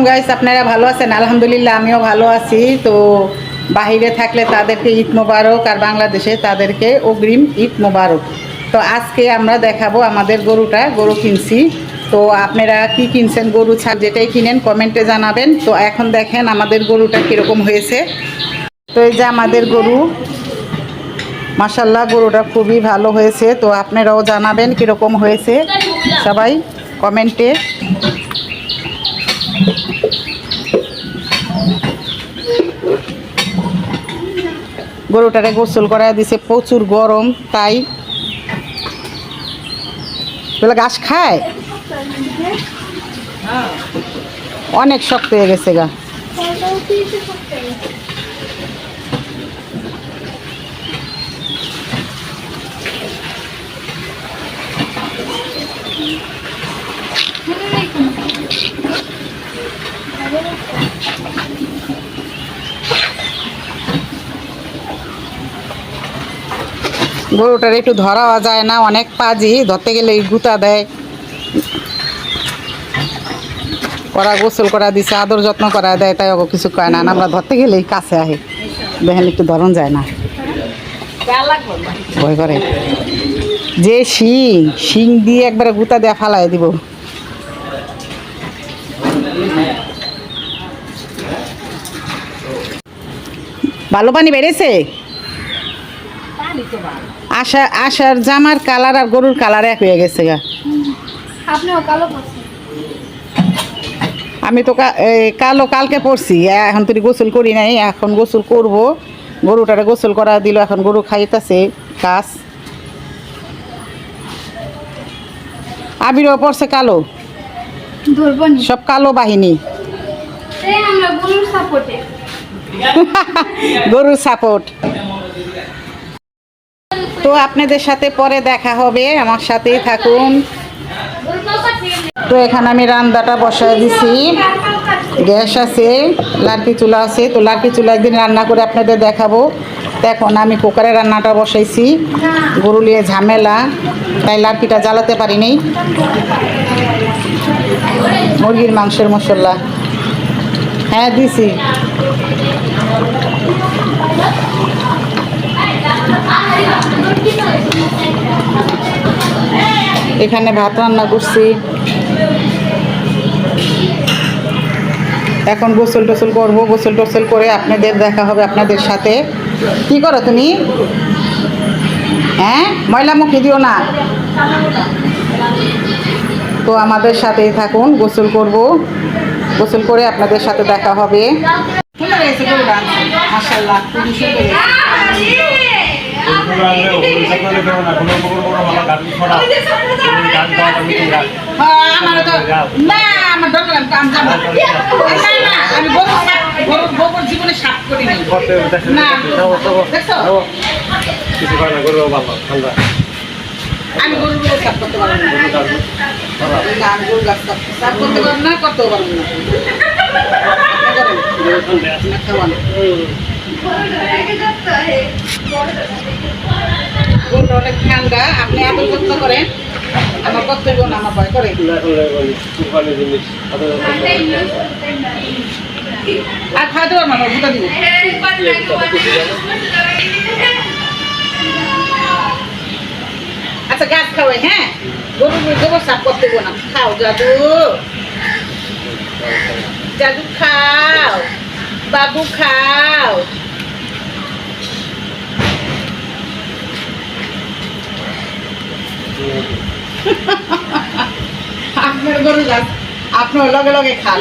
Guys, আপনারা ভালো আছেন? আলহামদুলিল্লাহ আমিও ভালো আছি। তো বাহিরে থাকলে তাদেরকে ঈদ মোবারক, আর বাংলাদেশে তাদেরকে অগ্রিম ঈদ মোবারক। তো আজকে আমরা দেখাবো আমাদের গরু কিনছি। তো আপনারা কি কিনছেন, গরু ছাড় যেটাই কিনেন কমেন্টে জানাবেন। তো এখন দেখেন আমাদের গরুটা কীরকম হয়েছে। তো এই যে আমাদের গরু, মাশাল্লাহ গরুটা খুবই ভালো হয়েছে। তো আপনারাও জানাবেন কীরকম হয়েছে সবাই কমেন্টে। গরুটারে গোসল করা দিছে, প্রচুর গরম তাই। বলে ঘাস খায়, অনেক শক্ত হয়ে গেছে গা। গরুটার একটু ধরাও যায় না, অনেক পাজি, ধরতে গেলে গুতা দেয়। করা গোসল করা দিছে, আদর যত্ন করা দেয়, তাই ওকে কিছু কয় না। আমরা ধরতে গেলেই কাছে আহে, দেখেন একটু ধরন যায় না, ভয় করে। যে শিং দিয়ে একবারে গুতা দেয়া ফালাই দিব। ভালো পানি বেড়েছে। আশার জামার কালার আর গরুর কালার এক হয়ে গেছে গা। আমি তো কালো কালকে পড়ছি, এখন তুই গোসল করি নাই, এখন গোসল করব। গরুটারে গোসল করা দিল, এখন গরু খাইতেছে কাজ। আবিরও পড়ছে কালো, সব কালো বাহিনী। গরুর সাপোর্ট। তো আপনাদের সাথে পরে দেখা হবে, আমার সাথেই থাকুন। তো এখানে আমি রান্নাটা বসায় দিছি, গ্যাস আছে, লার্কি চুলা আছে। তো লার্কি চুলা একদিন রান্না করে আপনাদের দেখাবো। তো এখন আমি কুকারে রান্নাটা বসাইছি, গরু নিয়ে ঝামেলা, তাই লার্কিটা জ্বালাতে পারিনি। মুরগির মাংসের মশলা হ্যাঁ দিছি। এখানে ভাত রান্না করছি। এখন গোসল টোসল করবো, গোসল টোসল করে আপনাদের দেখা হবে আপনাদের সাথে। কি করো তুমি? হ্যাঁ, ময়লা মুখে দিও না। তো আমাদের সাথেই থাকুন, গোসল করব, গোসল করে আপনাদের সাথে দেখা হবে। মাশাআল্লাহ খুবই সুন্দর। জীবনে সাপ করি আমি গরুর সাপ করতে পারবো না, আমি গরু গাছ সাপ করতে পারবো না, করতেও পারবো না। গরুটা অনেক ঠান্ডা, আপনি আদর যত্ন করেন, আমার কর্তব্য না, আমার ভয় করে। আর খাওয়াতে পারবো না, গুটা দিব। আচ্ছা গাছ খাওয়াই, হ্যাঁ গরু গোবর সাফ করতে দেবো না। খাও জাদু, জাদু খাও, বাবু খাও। আপনার গরু গাছ আপনার লগে লগে খান।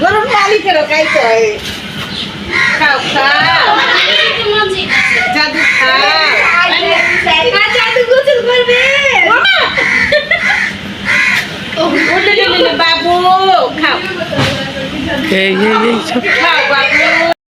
গরুর মালিকেরও খাইতে হয়। খাও খাও জাদু খাও। জাদু গোসল করবে বাবু, খাও খাও